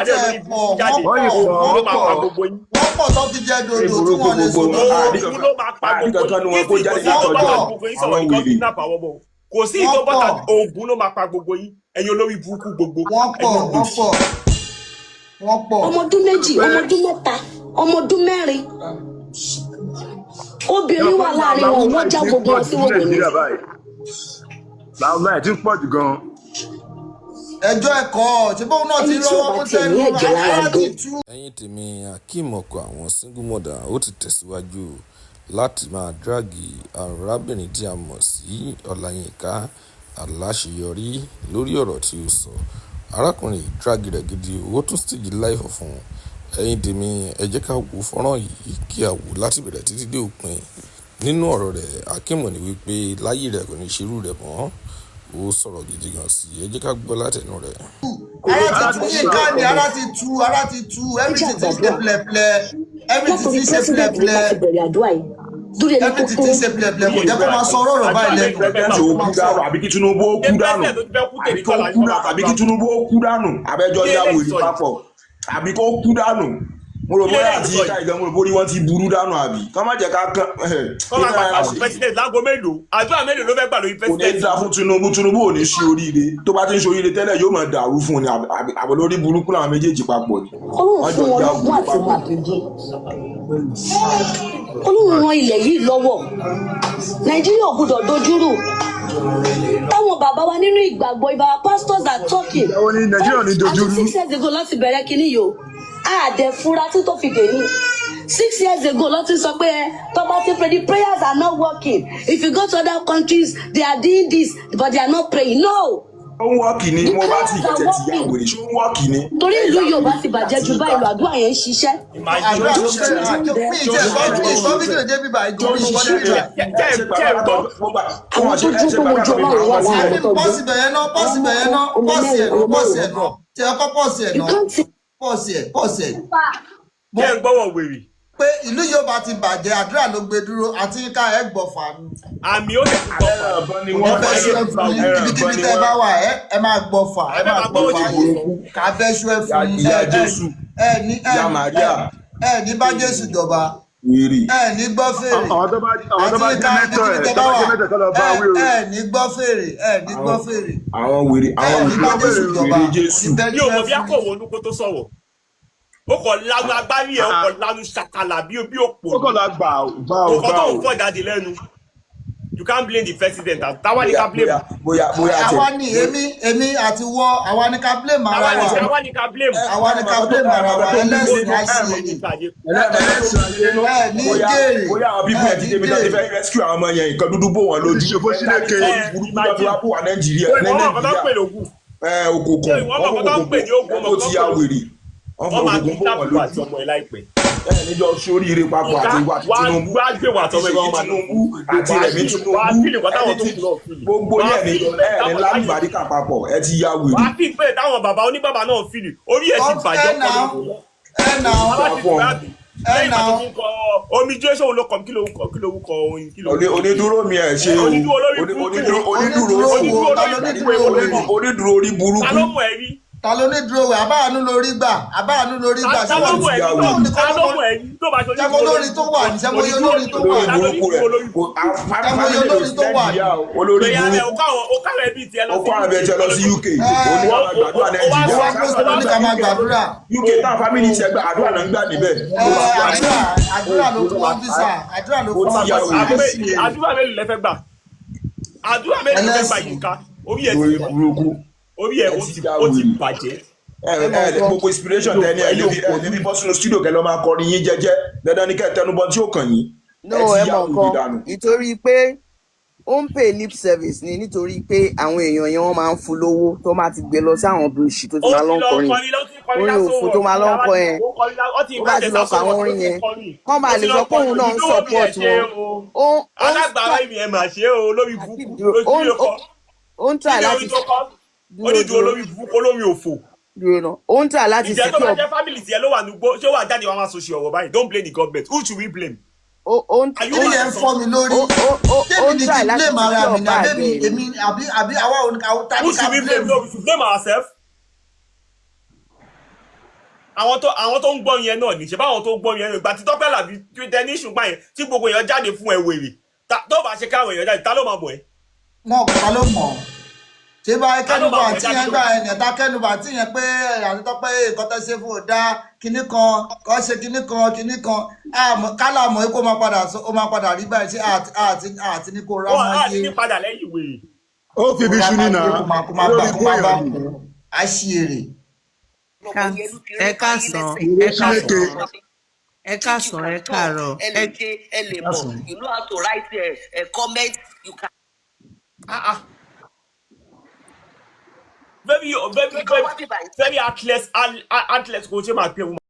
adé olórí burúkú jáde òun ló máa pa gbogbo yín. wọ́n pọ̀ tó ti jẹ́ dodo tí wọ́n lè sọ òun ló máa pa gbogbo yín kò sí gbogbo yín sọ̀rọ̀ nǹkan kidnap àwọn ọmọ kò sí ìtọ́ bọ́tà òògùn ló máa pa gbogbo yín ẹ̀yin olórí burúkú gbogbo. wọ́n pọ̀. ọmọ ọdún méjì ọmọ ọdún mẹ́ta ọmọ ọdún mẹ́rin obìnrin wà láàrin wọn wọ́n já gbogbo wọn sí wọ́n ní. làwọn náà ti ń pọ̀ jù gan-an. ẹjọ́ ẹ̀kọ́ ṣe bóun náà ti lọ́wọ́ mú sẹ́nu láti tú. ẹ̀yin tèmi Akeem ọkọ àwọn single mother ó ti tẹ̀síwájú láti máa dráàgì arábìnrin tí a mọ̀ sí Ọláyínká Aláṣeyọrí lórí ọ̀rọ̀ tí ó sọ. arákùnrin dráàgì rẹ̀ gidi ó tún stage life fún ẹ̀yin tèmi ẹ jẹ́ ká wo fọ́nrán yìí kí a wò láti bẹ̀rẹ̀ títí dé òpin. nínú ọ̀rọ̀ rẹ̀ Akeem ní wípé láyé rẹ̀ kò ní ṣerú rẹ̀ mọ́ ó sọ̀rọ̀ gidi gan sí ẹ jẹ́ ká gbọ́ látẹnu rẹ̀. ara ti tú yínká ni ara ti tú everything ti ṣe pẹ̀lẹ́pẹ̀lẹ́ everything ti ṣe pẹ̀lẹ́pẹ̀lẹ́ everything ti ṣe pẹ̀lẹ́pẹ̀lẹ́ kò jẹ́ kó máa sọ ọ̀rọ̀ báyìí lẹ́nu. pẹ́ẹ́tì ó kú dànù àbí kí Tinubu ó kú dànù àbí kí Tinubu ó kú dànù abẹ́jọ́ yà wèrè papọ̀ àbí kó kú dànù mo rò bóyá àti ìka ìgbà mo rò bóyá wọ́n ti burú dànù àbí ká má jẹ́ ká kán. kọ́ máa pa àwọn president láago mélòó àdúrà mélòó ló fẹ́ gbà lórí president. kò ní dá fún Tinubu ò ní ṣe oríire tó bá ti ń ṣe oríire tẹ́lẹ̀ yóò máa dàrú fún un ni àbọ̀ lórí burúkú làwọn méjèèjì papọ̀ ni. Ọlọ́run fún wọn lọ́gbọ́n àti wọn àbíjẹ́ Ọlọ́run ran ilẹ̀ yìí lọ́wọ́ Nàìjíríà ò gbọdọ̀ dojúrú táwọn bàbá wa nínú ìgbàgbọ́ ìbá pastors are talking. Nàìjíríà ní dojúrú. 6 years ago láti bẹ̀rẹ̀ kínní yìí o àdẹ fura tí tó fi dè ní 6 years ago ló ti sọ pé tọ́ba ti pray the prayers are not working if you go to other countries they are doing this but they are not praying no. ó ń wọ́ọ̀kì ni mo bá ti tẹ̀tẹ̀ ti yà wèrè ṣó ń wọ́ọ̀kì ni. torí ìlú Yorùbá ti bàjẹ́ ju báyìí lọ àdúrà yẹn ń ṣiṣẹ́. àdúrà tó ṣe ìsọ́bídìrì débi báyìí tó ń ṣiṣẹ́ rẹ̀. àwọn tó dúró pé ojú Ọlọ́run wà láàrin tó gbé. pọ́sì bẹ̀yẹn náà tí ẹ kọ́ pọ́sì ẹ̀ kí ẹ gbọ́wọ́ wèrè. pé ìlú Yorùbá ti bàjẹ́ àdúrà ló gbé dúró àti ká ẹ gbọ̀fà ni. àmì ó lè tún gbọ́fà. wọ́n fẹ́ ṣe ibikíbi tẹ́ bá wà ẹ máa gbọ̀fà yìí ká bẹ́ ṣú ẹ fún ìyá Jésù ìyá Màríà ẹ ní bá Jésù jọba wèrè ẹ ní gbọ́ fèrè àwọn tó bá jẹ́ mẹ́tọ̀ ẹ̀ tó bá jẹ́ mẹ́tọ̀ tó lọ bá wí o. ẹ ní gbọ́ fèrè àwọn wèrè Jésù. yóò mọ bí a kò wọnú kó tó sọ̀rọ̀ ó kọ lanu agbárí ẹ ó kọ lanu ṣàkàlà bí òpó ó kọ la gbà ó ó kọ tó ń fọ jáde lẹ́nu you can't blame the president táwa ní ká blame. bóyá àwa ni èmi àti wọ àwa ní ká blame ara wa àwa ní ká blame ara wa ẹlẹ́sìn àìsí ní jèrè. bóyá àwọn bíbí ẹ̀ ti débi náà ti fẹ́ rescue àwọn ọmọ yẹn nǹkan dúdú bò wọ́n lójú ṣe fún sílẹ̀ kéré burúkú náà fi wá kó wà Nàìjíríà òkùnkùn ó ti ya wèrè wọ́n máa tún dábò àti ọmọ ẹ láìpẹ́. níjọ sóríire papọ̀ àti ìwà Tinubu wá gbé wà tọmọ ẹgbẹ́ wọn máa Tinubu àti ẹ̀mí Tinubu wá fílì wọ́n táwọn tó kù náà fílì. gbogbo yẹn ní lálùbáríkà papọ̀ ẹ ti ya wèrè. wá fi pé táwọn bàbá oníbàbá náà fílì orí ẹ̀ ti bàjẹ́ omi jẹ́ sóhun ló kọ́ kí ló wúkọ oyin kí ló wúkọ. onídúró mi ẹ̀ ṣe o onídúró orí burúkú. ta ló mọ̀ ẹ́ rí. ta ló ní dúró wẹ̀ àbáàánú lórí gbà ta ló mọ̀ ẹ́ rí tó bá ṣe sẹ́mo lórí tó wà ní sẹ́mo yóò lórí tó wà sẹ́mo yóò lórí tó wà olórí burúkú ó kàwé bíi tiẹ̀ lọ sí UK onígbàgbàdúrà Nàìjíríà UK táwọn fámìlì tiẹ̀ gbà àdúrà náà ń gbà níbẹ̀. àdúrà ló fún wọn fisa àdúrà ló fún wọn fisa. àdúrà mélòó lẹ fẹ́ gbà yìí ká orí ẹ̀ ó ti bàjẹ́. gbogbo inspiration tẹ ní ẹ níbi bọ́ sínú studio kẹ lọ máa kọrin yín jẹ́jẹ́ dandan ní kẹ tẹnubọ tí ó kàn yín. no ẹ mọ̀ nǹkan nítorí pé ó ń pay lip service ni nítorí pé àwọn èèyàn yẹn wọ́n máa ń fún lówó tó máa ti gbé lọ sí àwọn blushi tó ti máa lọ ń kọrin orin òfò tó máa lọ ń kọ yẹn ó bá ti lọ kọ àwọn orin yẹn kọ́ máa lè sọ pé òun náà ń support wọn. alágbára ìmì ẹ̀ máa ṣe é o lórí burúkú lójú ọkọ ó ń tà láti onídùú olórí burúkú olórí òfò. ó ń tà láti secure. ìjẹ́ tó bá jẹ́ family tiẹ̀ ló wà ní gbó ṣé wàá jáde wàá máa sọ̀ṣì ọ̀rọ̀ báyìí don't blame the government who should we blame. ó yẹ fọ́ mi lórí tèmi ni kí blame ara mi ní èmi àbí àwa tàbí who should we blame no we should blame ourselves. àwọn tó ń gbọ́ yẹn náà ní ṣe báwọn tó ń gbọ́ yẹn ìgbà tí Tọ́pẹ́ Àlàbí tẹ ní ṣùgbọ́n yẹn tí gbogbo èèyàn jáde fún ẹ wèrè tó bá ṣe káwọn èèyàn jáde ta ló máa mọ̀ ẹ́. wọn kò ta ló mọ̀ ṣé bá kẹnubà tí yẹn gbà ẹ nẹta kẹnubà tí yẹn pé àti Tọ́pẹ́ nǹkan tó ṣe fún ọdá kinní kan kọ ṣe kinní kan kálá mọ̀ kó máa padà rí báyìí ṣé àti ní kó rá mọ́ yé. àti ní padà lẹ́yìn wèrè. ó fi ibi ṣú nínà lórí kó máa bá a ṣí èrè. ẹ káàsán ẹ káàárọ̀ ẹ lè bọ̀ you know how to write a comment you can. Very heartless kò ṣe máa pè wọ́n.